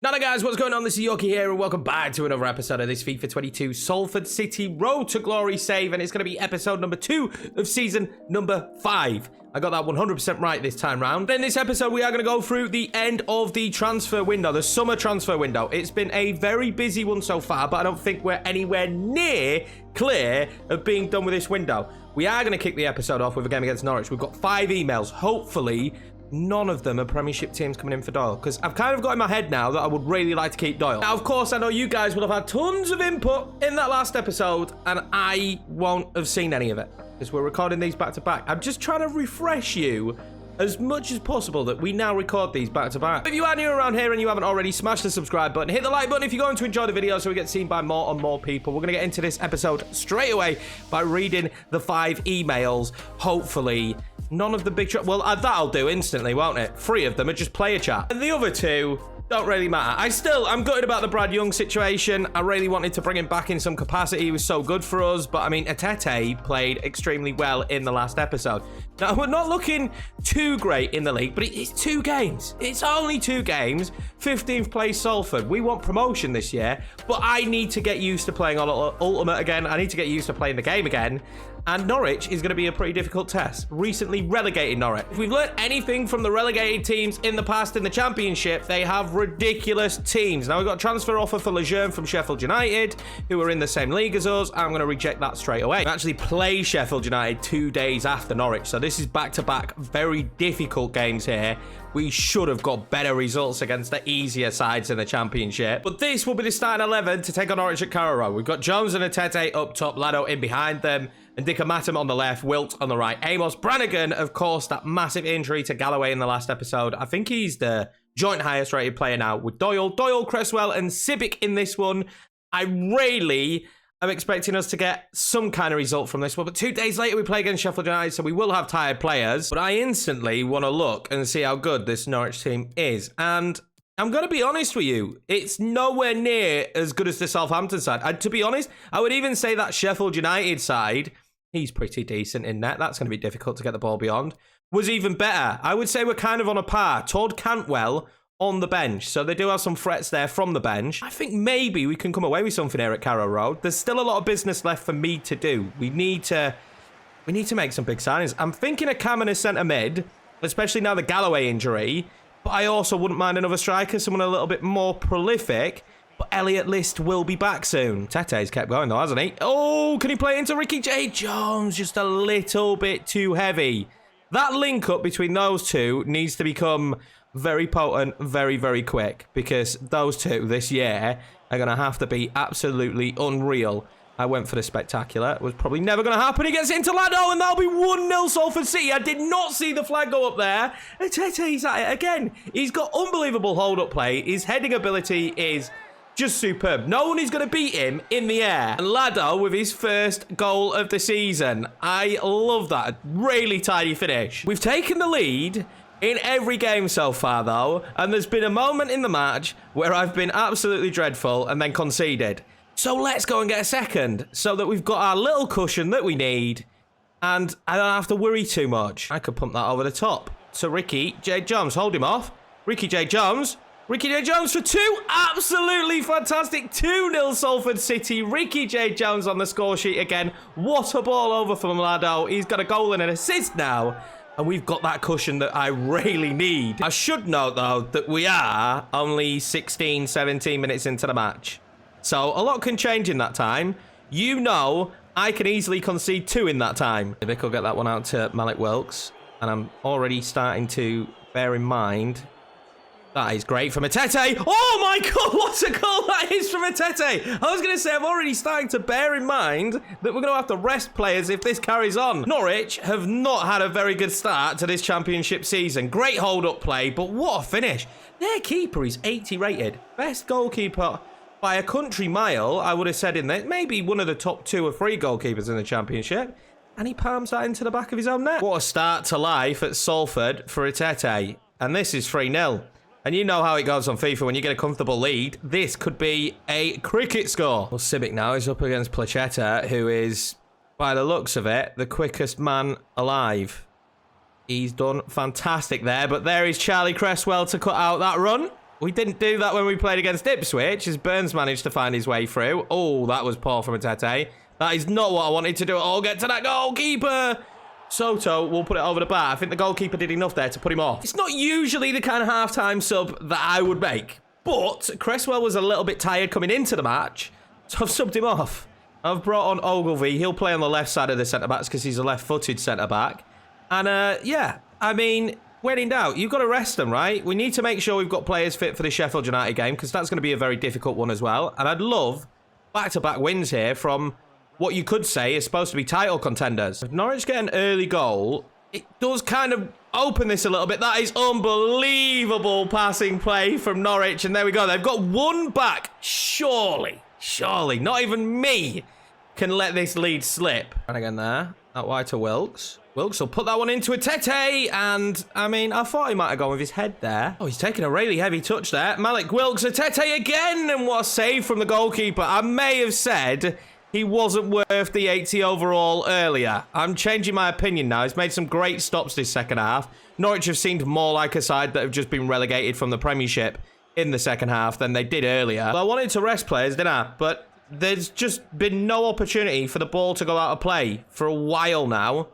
Now guys, what's going on? This is Yorkie here and welcome back to another episode of this FIFA 22 Salford City Road to Glory save, and it's going to be episode number 2 of season number 5. I got that 100% right this time round. In this episode, we are going to go through the end of the transfer window, the summer transfer window. It's been a very busy one so far, but I don't think we're anywhere near clear of being done with this window. We are going to kick the episode off with a game against Norwich. We've got 5 emails. Hopefully, none of them are Premiership teams coming in for Doyle, because I've kind of got in my head now that I would really like to keep Doyle. Now, of course, I know you guys will have had tons of input in that last episode, and I won't have seen any of it, because we're recording these back to back. I'm just trying to refresh you as much as possible that we now record these back to back. If you are new around here and you haven't already, smash the subscribe button, hit the like button if you're going to enjoy the video so we get seen by more and more people. We're going to get into this episode straight away by reading the 5 emails. Hopefully, none of the big... Well, that'll do instantly, won't it? 3 of them are just player chat. And the other 2 don't really matter. I'm gutted about the Brad Young situation. I really wanted to bring him back in some capacity. He was so good for us. But, I mean, Atete played extremely well in the last episode. Now, we're not looking too great in the league, but it's 2 games. It's only 2 games. 15th place Salford. We want promotion this year, but I need to get used to playing on Ultimate again. I need to get used to playing the game again. And Norwich is going to be a pretty difficult test. Recently relegated Norwich. If we've learned anything from the relegated teams in the past in the Championship, they have ridiculous teams. Now, we've got a transfer offer for Lejeune from Sheffield United, who are in the same league as us. I'm going to reject that straight away. We actually play Sheffield United 2 days after Norwich, so this is back-to-back very difficult games here. We should have got better results against the easier sides in the Championship. But this will be the starting 11 to take on Norwich at Carrow Road. We've got Jones and Atete up top, Lado in behind them, and Dickermatum on the left, Wilt on the right. Amos Brannigan, of course, that massive injury to Galloway in the last episode. I think he's the joint highest rated player now with Doyle, Cresswell, and Sibic in this one. I really am expecting us to get some kind of result from this one. But 2 days later, we play against Sheffield United, so we will have tired players. But I instantly want to look and see how good this Norwich team is. And I'm going to be honest with you, it's nowhere near as good as the Southampton side. And to be honest, I would even say that Sheffield United side, he's pretty decent in net. That's going to be difficult to get the ball beyond. Was even better. I would say we're kind of on a par. Todd Cantwell on the bench. So they do have some threats there from the bench. I think maybe we can come away with something here at Carrow Road. There's still a lot of business left for me to do. We need to make some big signings. I'm thinking of Cam in a centre mid, especially now the Galloway injury. But I also wouldn't mind another striker, someone a little bit more prolific. But Elliot List will be back soon. Tete's kept going though, hasn't he? Oh, can he play into Ricky J. Jones? Just a little bit too heavy. That link up between those two needs to become very potent, very, very quick. Because those two this year are going to have to be absolutely unreal. I went for the spectacular. It was probably never going to happen. He gets into Lado, and that'll be 1-0 Salford City. I did not see the flag go up there. And Tete's at it again. He's got unbelievable hold-up play. His heading ability is just superb. No one is going to beat him in the air. And Lado with his first goal of the season. I love that. Really tidy finish. We've taken the lead in every game so far, though. And there's been a moment in the match where I've been absolutely dreadful and then conceded. So let's go and get a second so that we've got our little cushion that we need and I don't have to worry too much. I could pump that over the top to Ricky J. Jones. Hold him off. Ricky J. Jones. Ricky J. Jones for 2. Absolutely fantastic. 2-0 Salford City. Ricky J. Jones on the score sheet again. What a ball over from Lado. He's got a goal and an assist now. And we've got that cushion that I really need. I should note, though, that we are only 16, 17 minutes into the match. So a lot can change in that time. You know, I can easily concede 2 in that time. Vic will get that one out to Malik Wilkes. And I'm already starting to bear in mind. That is great from Atete. Oh my God, what a goal that is from Atete. I was going to say, I'm already starting to bear in mind that we're going to have to rest players if this carries on. Norwich have not had a very good start to this Championship season. Great hold-up play, but what a finish. Their keeper is 80 rated. Best goalkeeper by a country mile, I would have said in there. Maybe one of the top 2 or 3 goalkeepers in the Championship. And he palms that into the back of his own net. What a start to life at Salford for Atete. And this is 3-0. And you know how it goes on FIFA when you get a comfortable lead. This could be a cricket score. Well, Sibic now is up against Placheta, who is, by the looks of it, the quickest man alive. He's done fantastic there, but there is Charlie Cresswell to cut out that run. We didn't do that when we played against Ipswich, as Burns managed to find his way through. Oh, that was poor from Tete. That is not what I wanted to do at all. Get to that goalkeeper. Soto will put it over the bar. I think the goalkeeper did enough there to put him off. It's not usually the kind of half-time sub that I would make, but Cresswell was a little bit tired coming into the match, so I've subbed him off. I've brought on Ogilvie. He'll play on the left side of the centre-backs because he's a left-footed centre-back. And, yeah, I mean, when in doubt, you've got to rest them, right? We need to make sure we've got players fit for the Sheffield United game because that's going to be a very difficult one as well. And I'd love back-to-back wins here from what you could say is supposed to be title contenders. If Norwich get an early goal, it does kind of open this a little bit. That is unbelievable passing play from Norwich. And there we go. They've got one back. Surely, not even me can let this lead slip. And again there, out wide to Wilkes. Wilkes will put that one into a Tete, and I mean, I thought he might have gone with his head there. Oh, he's taking a really heavy touch there. Malik Wilkes, a Tete again, and what a save from the goalkeeper. I may have said he wasn't worth the 80 overall earlier. I'm changing my opinion now. He's made some great stops this second half. Norwich have seemed more like a side that have just been relegated from the Premiership in the second half than they did earlier. Well, I wanted to rest players, didn't I? But there's just been no opportunity for the ball to go out of play for a while now.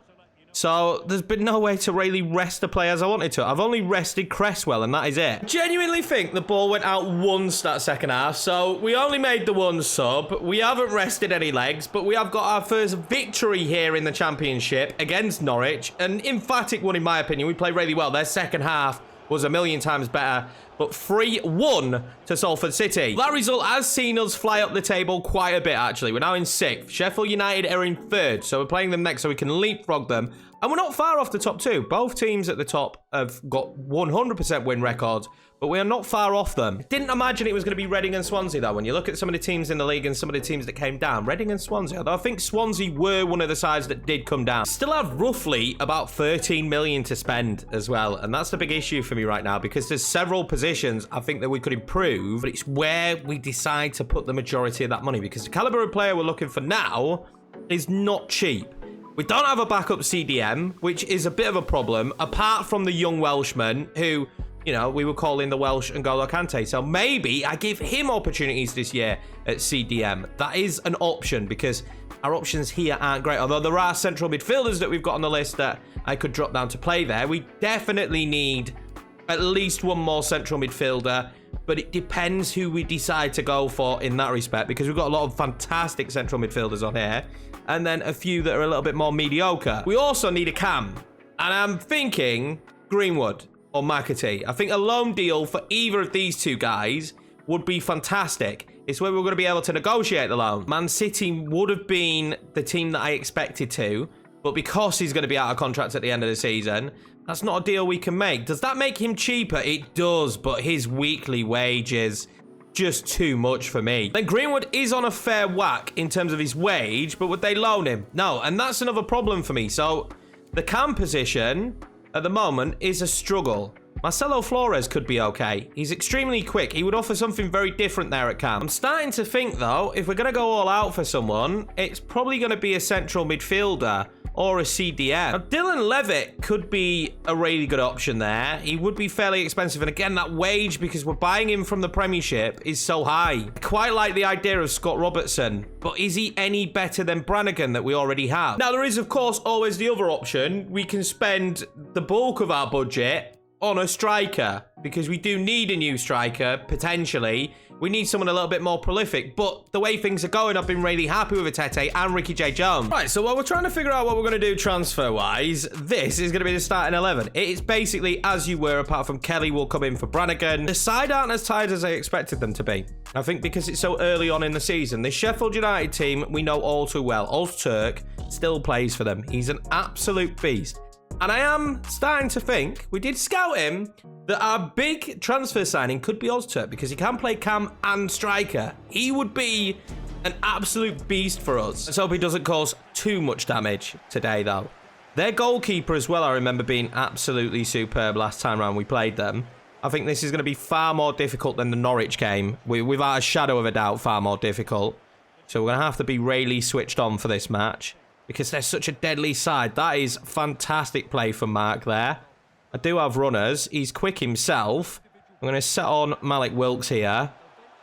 So there's been no way to really rest the players I wanted to. I've only rested Cresswell, and that is it. I genuinely think the ball went out once that second half, so we only made the one sub. We haven't rested any legs, but we have got our first victory here in the Championship against Norwich. An emphatic one, in my opinion. We played really well. Their second half was a million times better, but 3-1 to Salford City. That result has seen us fly up the table quite a bit, actually. We're now in 6th. Sheffield United are in 3rd, so we're playing them next so we can leapfrog them. And we're not far off the top 2. Both teams at the top have got 100% win records, but we are not far off them. Didn't imagine it was going to be Reading and Swansea, though. When you look at some of the teams in the league and some of the teams that came down, Reading and Swansea, although I think Swansea were one of the sides that did come down, still have roughly about 13 million to spend as well. And that's the big issue for me right now, because there's several positions I think that we could improve, but it's where we decide to put the majority of that money, because the caliber of player we're looking for now is not cheap. We don't have a backup CDM, which is a bit of a problem, apart from the young Welshman who, you know, we were calling the Welsh N'Golo Kante. So maybe I give him opportunities this year at CDM. That is an option because our options here aren't great. Although there are central midfielders that we've got on the list that I could drop down to play there. We definitely need at least one more central midfielder, but it depends who we decide to go for in that respect, because we've got a lot of fantastic central midfielders on here, and then a few that are a little bit more mediocre. We also need a cam, and I'm thinking Greenwood or McAtee. I think a loan deal for either of these two guys would be fantastic. It's where we're going to be able to negotiate the loan. Man City would have been the team that I expected to, but because he's going to be out of contract at the end of the season, that's not a deal we can make. Does that make him cheaper? It does, but his weekly wage is just too much for me. Then Greenwood is on a fair whack in terms of his wage, but would they loan him? No, and that's another problem for me. So the cam position at the moment is a struggle. Marcelo Flores could be okay. He's extremely quick. He would offer something very different there at cam. I'm starting to think, though, if we're going to go all out for someone, it's probably going to be a central midfielder or a CDM. Now, Dylan Levitt could be a really good option there. He would be fairly expensive. And again, that wage, because we're buying him from the Premiership, is so high. I quite like the idea of Scott Robertson, but is he any better than Brannigan that we already have? Now, there is, of course, always the other option. We can spend the bulk of our budget on a striker, because we do need a new striker, potentially. We need someone a little bit more prolific, but the way things are going, I've been really happy with Tete and Ricky J. Jones. Right, so while we're trying to figure out what we're going to do transfer-wise, this is going to be the starting 11. It is basically as you were, apart from Kelly will come in for Brannigan. The side aren't as tired as I expected them to be. I think because it's so early on in the season. The Sheffield United team, we know all too well. Ozturk still plays for them. He's an absolute beast. And I am starting to think, we did scout him, that our big transfer signing could be Ozturk, because he can play cam and striker. He would be an absolute beast for us. Let's hope he doesn't cause too much damage today, though. Their goalkeeper as well, I remember being absolutely superb last time around we played them. I think this is going to be far more difficult than the Norwich game. Without a shadow of a doubt, far more difficult. So we're going to have to be really switched on for this match, because they're such a deadly side. That is fantastic play from Mark there. I do have runners. He's quick himself. I'm going to set on Malik Wilks here.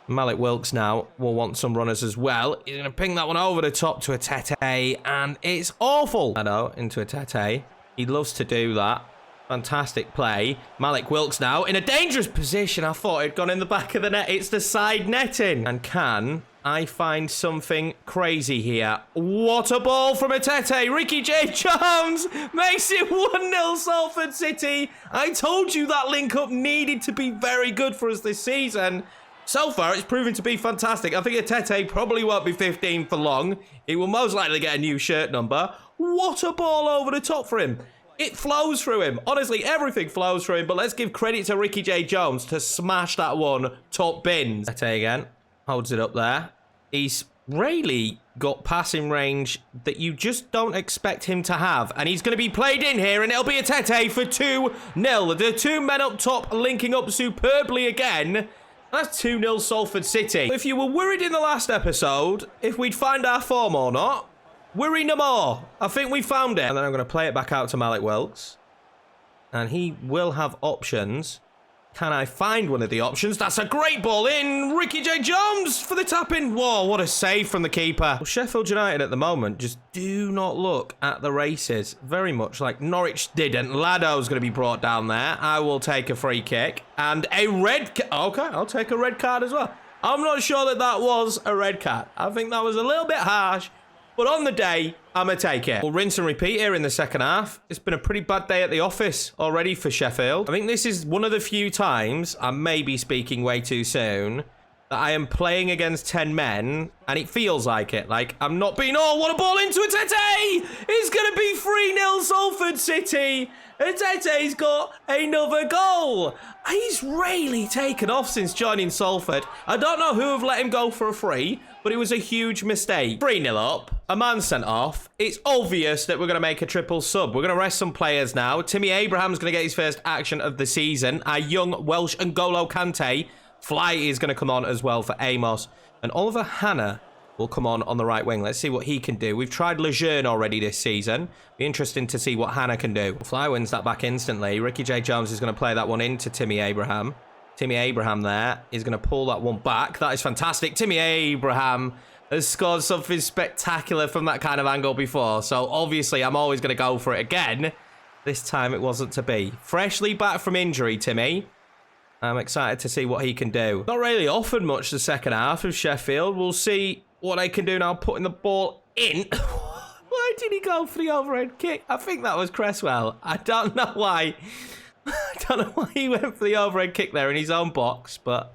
Malik Wilks now will want some runners as well. He's going to ping that one over the top to a Tete, and it's awful. I know, into a Tete. He loves to do that. Fantastic play. Malik Wilks now in a dangerous position. I thought it'd gone in the back of the net. It's the side netting. And can I find something crazy here? What a ball from a Tete. Ricky J. Jones makes it 1-0 Salford City. I told you that link-up needed to be very good for us this season. So far, it's proven to be fantastic. I think a Tete probably won't be 15 for long. He will most likely get a new shirt number. What a ball over the top for him. It flows through him. Honestly, everything flows through him. But let's give credit to Ricky J. Jones to smash that one top bins. Tete again. Holds it up there. He's really got passing range that you just don't expect him to have. And he's going to be played in here, and it'll be a Tete for 2-0. The two men up top linking up superbly again. That's 2-0 Salford City. If you were worried in the last episode if we'd find our form or not, worry no more. I think we found it. And then I'm going to play it back out to Malik Wilks. And he will have options. Can I find one of the options? That's a great ball in. Ricky J. Jones for the tap-in. Whoa, what a save from the keeper. Well, Sheffield United at the moment just do not look at the races very much like Norwich didn't. Lado's going to be brought down there. I will take a free kick. And a red... Okay, I'll take a red card as well. I'm not sure that that was a red card. I think that was a little bit harsh. But on the day, I'm going to take it. We'll rinse and repeat here in the second half. It's been a pretty bad day at the office already for Sheffield. I think this is one of the few times, I may be speaking way too soon, that I am playing against 10 men, and it feels like it. Like, I'm not being, oh, what a ball into a Tete! It's going to be 3-0 Salford City! And Tete's got another goal! He's really taken off since joining Salford. I don't know who have let him go for a free, but it was a huge mistake. 3-0 up, a man sent off. It's obvious that we're going to make a triple sub. We're going to rest some players now. Timmy Abraham's going to get his first action of the season. Our young Welsh and N'Golo Kante. Fly is going to come on as well for Amos. And Oliver Hannah will come on the right wing. Let's see what he can do. We've tried Lejeune already this season. Be interesting to see what Hannah can do. Fly wins that back instantly. Ricky J. Jones is going to play that one into Timmy Abraham. Timmy Abraham there is going to pull that one back. That is fantastic. Timmy Abraham has scored something spectacular from that kind of angle before. So obviously I'm always going to go for it again. This time it wasn't to be. Freshly back from injury, Timmy. I'm excited to see what he can do. Not really offered much the second half of Sheffield. We'll see what I can do now putting the ball in. Why did he go for the overhead kick? I think that was Cresswell. I don't know why. I don't know why he went for the overhead kick there in his own box, but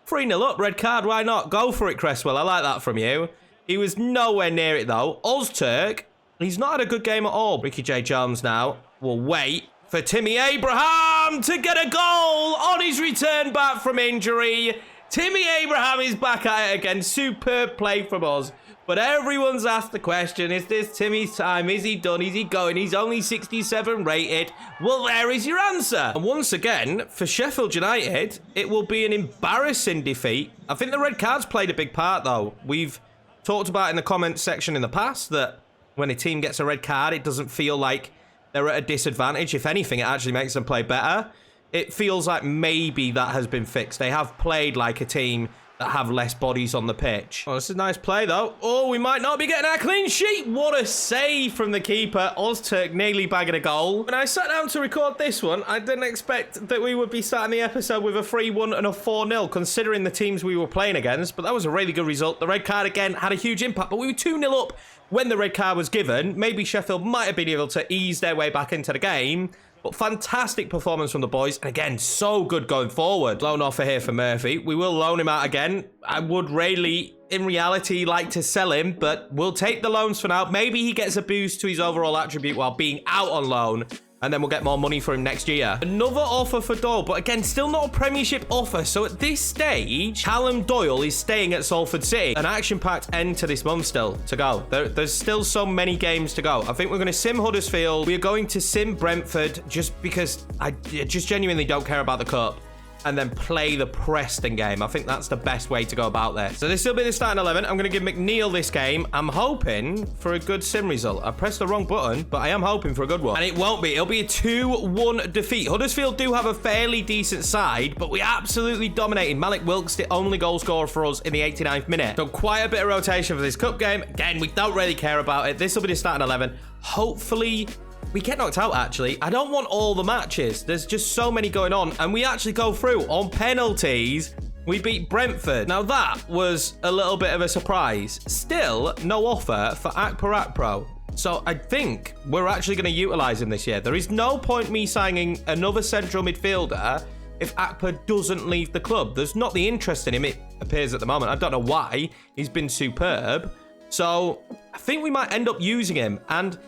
3-0 up, red card, why not? Go for it, Cresswell. I like that from you. He was nowhere near it, though. Ozturk, he's not had a good game at all. Ricky J. Jones now will wait for Timmy Abraham to get a goal on his return back from injury. Timmy Abraham is back at it again. Superb play from us. But everyone's asked the question, is this Timmy's time? Is he done? Is he going? He's only 67 rated. Well, there is your answer. And once again, for Sheffield United, it will be an embarrassing defeat. I think the red cards played a big part, though. We've talked about in the comments section in the past that when a team gets a red card, it doesn't feel like they're at a disadvantage. If anything, it actually makes them play better. It feels like maybe that has been fixed. They have played like a team that have less bodies on the pitch. Oh, this is a nice play, though. Oh, we might not be getting our clean sheet. What a save from the keeper. Ozturk nearly bagging a goal. When I sat down to record this one, I didn't expect that we would be starting the episode with a 3-1 and a 4-0, considering the teams we were playing against. But that was a really good result. The red card, again, had a huge impact. But we were 2-0 up when the red card was given. Maybe Sheffield might have been able to ease their way back into the game. But fantastic performance from the boys. And again, so good going forward. Loan offer here for Murphy. We will loan him out again. I would really, in reality, like to sell him. But we'll take the loans for now. Maybe he gets a boost to his overall attribute while being out on loan. And then we'll get more money for him next year. Another offer for Doyle. But again, still not a Premiership offer. So at this stage, Callum Doyle is staying at Salford City. An action-packed end to this month still to go. There's still so many games to go. I think we're going to sim Huddersfield. We are going to sim Brentford just because I just genuinely don't care about the cup. and then play the Preston game. I think that's the best way to go about this. So this will be the starting 11. I'm going to give McNeil this game. I'm hoping for a good sim result. I pressed the wrong button, but I am hoping for a good one. And it won't be. It'll be a 2-1 defeat. Huddersfield do have a fairly decent side, but we absolutely dominated. Malik Wilkes, the only goal scorer for us in the 89th minute. So quite a bit of rotation for this cup game. Again, we don't really care about it. This will be the starting 11. Hopefully we get knocked out, actually. I don't want all the matches. There's just so many going on. And we actually go through on penalties. We beat Brentford. Now, that was a little bit of a surprise. Still, no offer for Akpro. So I think we're actually going to utilise him this year. There is no point me signing another central midfielder if Akpro doesn't leave the club. There's not the interest in him, it appears, at the moment. I don't know why. He's been superb. So I think we might end up using him. And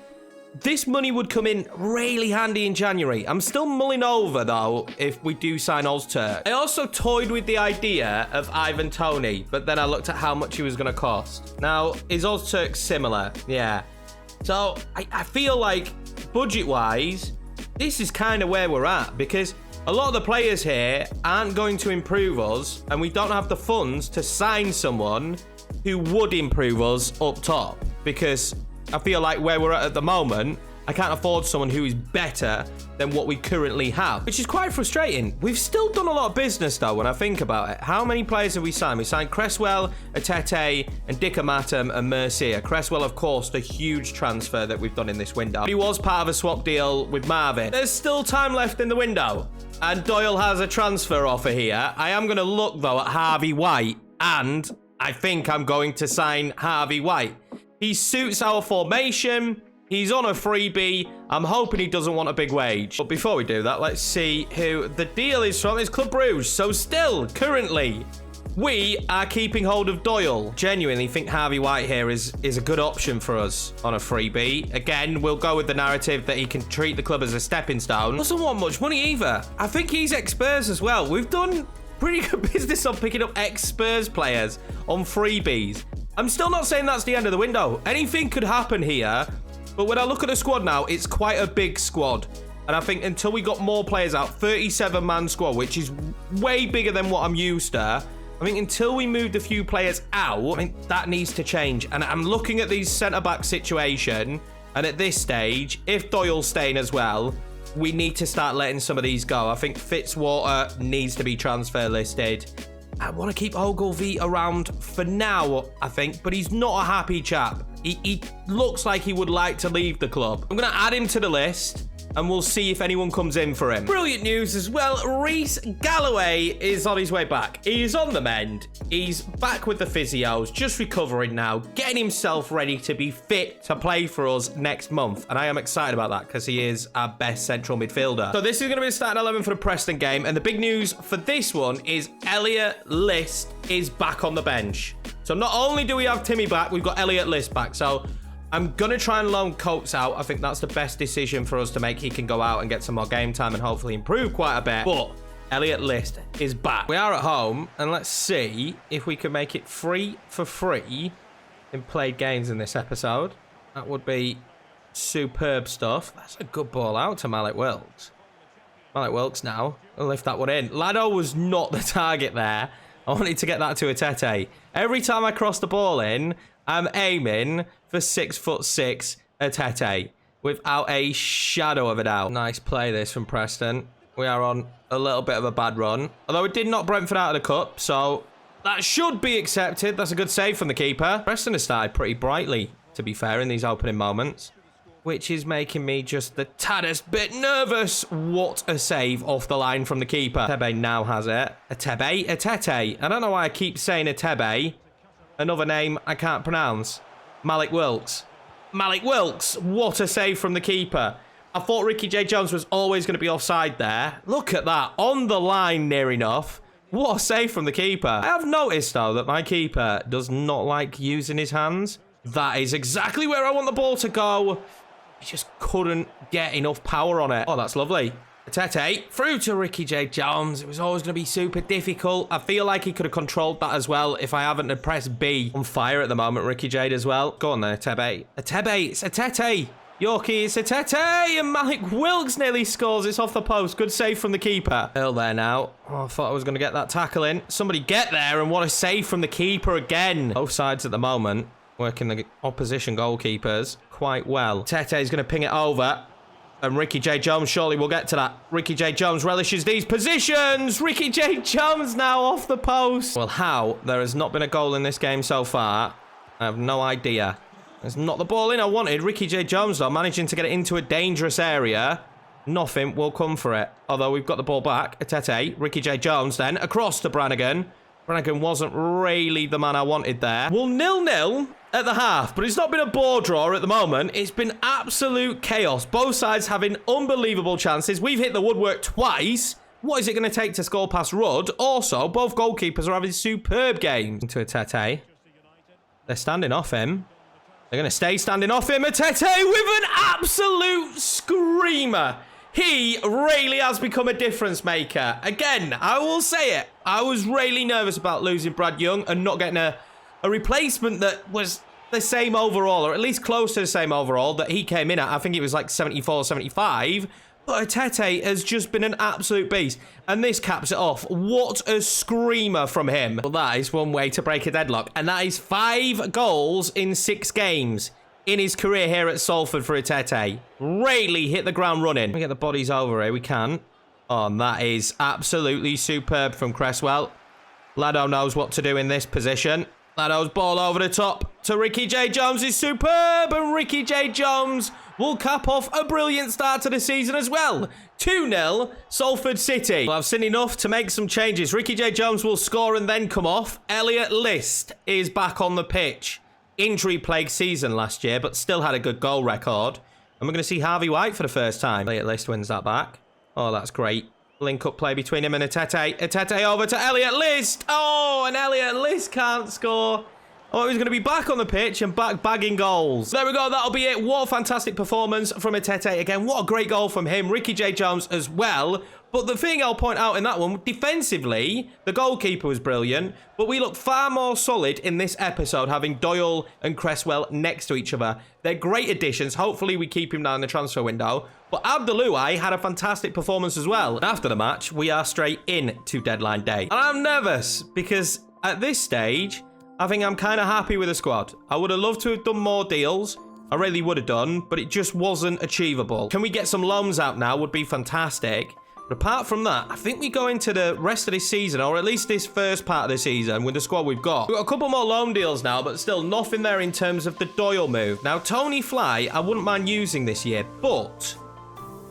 this money would come in really handy in January. I'm still mulling over, though, if we do sign Ozturk. I also toyed with the idea of Ivan Toney, but then I looked at how much he was going to cost. Now, is Ozturk similar? Yeah. So I feel like, budget-wise, this is kind of where we're at, because a lot of the players here aren't going to improve us, and we don't have the funds to sign someone who would improve us up top, because I feel like where we're at the moment, I can't afford someone who is better than what we currently have, which is quite frustrating. We've still done a lot of business, though, when I think about it. How many players have we signed? We signed Cresswell, Atete, and Dickermatum and Mercier. Cresswell, of course, the huge transfer that we've done in this window. He was part of a swap deal with Marvin. There's still time left in the window, and Doyle has a transfer offer here. I am going to look, though, at Harvey White, and I think I'm going to sign Harvey White. He suits our formation. He's on a freebie. I'm hoping he doesn't want a big wage. But before we do that, let's see who the deal is from. It's Club Brugge. So still, currently, we are keeping hold of Doyle. Genuinely think Harvey White here is a good option for us on a freebie. Again, we'll go with the narrative that he can treat the club as a stepping stone. Doesn't want much money either. I think he's ex-Spurs as well. We've done pretty good business on picking up ex-Spurs players on freebies. I'm still not saying that's the end of the window. Anything could happen here. But when I look at the squad now, it's quite a big squad. And I think until we got more players out, 37-man squad, which is way bigger than what I'm used to. I think until we moved a few players out, I think that needs to change. And I'm looking at these centre-back situation. And at this stage, if Doyle's staying as well, we need to start letting some of these go. I think Fitzwater needs to be transfer listed. I want to keep Ogilvy around for now, I think, but he's not a happy chap. He looks like he would like to leave the club. I'm going to add him to the list, and we'll see if anyone comes in for him. Brilliant news as well. Reece Galloway is on his way back. He's on the mend. He's back with the physios, just recovering now, getting himself ready to be fit to play for us next month. And I am excited about that because he is our best central midfielder. So this is going to be the starting 11 for the Preston game. And the big news for this one is Elliot List is back on the bench. So not only do we have Timmy back, we've got Elliot List back. So I'm going to try and loan Coates out. I think that's the best decision for us to make. He can go out and get some more game time and hopefully improve quite a bit. But Elliot List is back. We are at home, and let's see if we can make it free for free in played games in this episode. That would be superb stuff. That's a good ball out to Malik Wilkes. Malik Wilkes now. I'll lift that one in. Lado was not the target there. I wanted to get that to Atete. Every time I cross the ball in, I'm aiming for 6'6" Atete without a shadow of a doubt. Nice play this from Preston. We are on a little bit of a bad run. Although it did knock Brentford out of the cup, so that should be accepted. That's a good save from the keeper. Preston has started pretty brightly, to be fair, in these opening moments, which is making me just the taddest bit nervous. What a save off the line from the keeper. Atebe now has it. Atete. I don't know why I keep saying Atebe. Another name I can't pronounce. Malik Wilkes. Malik Wilkes. What a save from the keeper. I thought Ricky J. Jones was always going to be offside there. Look at that. On the line near enough. What a save from the keeper. I have noticed, though, that my keeper does not like using his hands. That is exactly where I want the ball to go. He just couldn't get enough power on it. Oh, that's lovely. Atete through to Ricky J. Jones. It was always going to be super difficult. I feel like he could have controlled that as well if I haven't pressed B. On fire at the moment, Ricky J. as well. Go on there, Atebe. Atebe, it's Atete. Yorkie, it's a Tete, and Malik Wilkes nearly scores. It's off the post. Good save from the keeper. Earl there now. Oh, I thought I was going to get that tackle in. Somebody get there, and what a save from the keeper again. Both sides at the moment working the opposition goalkeepers quite well. Tete is going to ping it over, and Ricky J. Jones surely will get to that. Ricky J. Jones relishes these positions. Ricky J. Jones now off the post. Well, how there has not been a goal in this game so far, I have no idea. It's not the ball in I wanted. Ricky J. Jones, though, managing to get it into a dangerous area. Nothing will come for it. Although we've got the ball back. Tete, Ricky J. Jones then, across to Brannigan. Brannigan wasn't really the man I wanted there. Well, 0-0 at the half, but it's not been a ball draw at the moment. It's been absolute chaos. Both sides having unbelievable chances. We've hit the woodwork twice. What is it going to take to score past Rudd? Also, both goalkeepers are having superb games. Into a Tete. They're standing off him. They're going to stay standing off him. Tete with an absolute screamer. He really has become a difference maker. Again, I will say it. I was really nervous about losing Brad Young and not getting a replacement that was the same overall, or at least close to the same overall that he came in at. I think it was like 74, 75. But Tete has just been an absolute beast. And this caps it off. What a screamer from him. Well, that is one way to break a deadlock. And that is 5 goals in 6 games in his career here at Salford for Tete. Really hit the ground running. We get the bodies over here. We can. Oh, and that is absolutely superb from Cresswell. Lado knows what to do in this position. Lado's ball over the top to Ricky J. Jones is superb. And Ricky J. Jones will cap off a brilliant start to the season as well. 2-0, Salford City. Well, I've seen enough to make some changes. Ricky J. Jones will score and then come off. Elliot List is back on the pitch. Injury-plagued season last year, but still had a good goal record. And we're going to see Harvey White for the first time. Elliot List wins that back. Oh, that's great. Link-up play between him and Tete. Tete over to Elliot List. Oh, and Elliot List can't score. Oh, he's going to be back on the pitch and back bagging goals. There we go. That'll be it. What a fantastic performance from Tete. Again, what a great goal from him. Ricky J. Jones as well. But the thing I'll point out in that one, defensively, the goalkeeper was brilliant. But we look far more solid in this episode, having Doyle and Cresswell next to each other. They're great additions. Hopefully, we keep him down in the transfer window. But Abdelouai had a fantastic performance as well. And after the match, we are straight in to deadline day. And I'm nervous because at this stage, I think I'm kind of happy with the squad. I would have loved to have done more deals. I really would have done, but it just wasn't achievable. Can we get some loans out now? Would be fantastic. But apart from that, I think we go into the rest of this season, or at least this first part of the season, with the squad we've got. We've got a couple more loan deals now, but still nothing there in terms of the Doyle move. Now, Tony Fly, I wouldn't mind using this year, but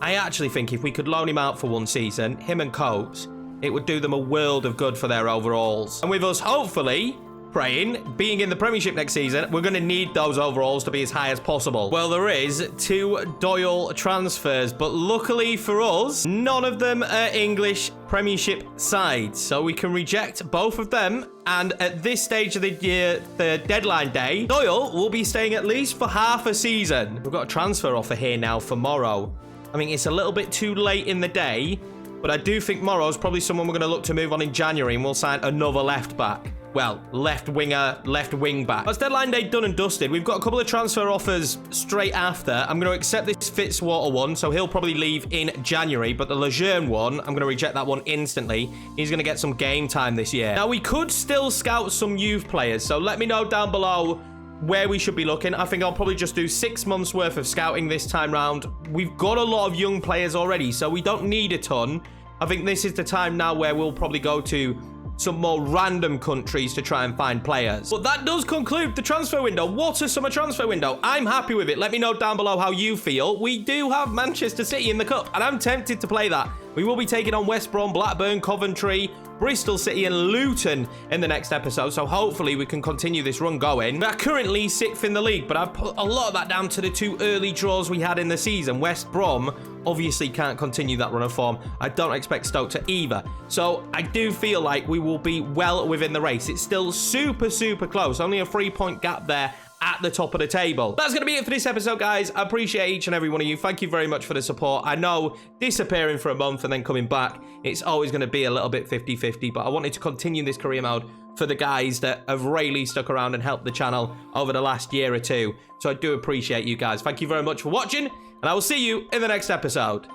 I actually think if we could loan him out for one season, him and Copes, it would do them a world of good for their overalls. And with us, hopefully, praying, being in the Premiership next season, we're going to need those overalls to be as high as possible. Well, there is 2 Doyle transfers, but luckily for us, none of them are English Premiership sides, so we can reject both of them. And at this stage of the year, the deadline day, Doyle will be staying at least for half a season. We've got a transfer offer here now for Morrow. I mean, it's a little bit too late in the day, but I do think Morrow's probably someone we're going to look to move on in January, and we'll sign another left back. Well, left winger, left wing back. That's deadline day done and dusted. We've got a couple of transfer offers straight after. I'm going to accept this Fitzwater one, so he'll probably leave in January. But the Lejeune one, I'm going to reject that one instantly. He's going to get some game time this year. Now, we could still scout some youth players, so let me know down below where we should be looking. I think I'll probably just do 6 months worth of scouting this time round. We've got a lot of young players already, so we don't need a ton. I think this is the time now where we'll probably go to some more random countries to try and find players. But that does conclude the transfer window. What a summer transfer window. I'm happy with it. Let me know down below how you feel. We do have Manchester City in the cup, and I'm tempted to play that. We will be taking on West Brom, Blackburn, Coventry, Bristol City and Luton in the next episode, so hopefully we can continue this run going. We are currently 6th in the league, but I've put a lot of that down to the 2 early draws we had in the season. West Brom obviously can't continue that run of form. I don't expect Stoke to either. So I do feel like we will be well within the race. It's still super, super close. Only a 3-point gap there at the top of the table. That's going to be it for this episode, guys. I appreciate each and every one of you. Thank you very much for the support. I know disappearing for a month and then coming back, it's always going to be a little bit 50-50, but I wanted to continue this career mode for the guys that have really stuck around and helped the channel over the last year or two. So I do appreciate you guys. Thank you very much for watching, and I will see you in the next episode.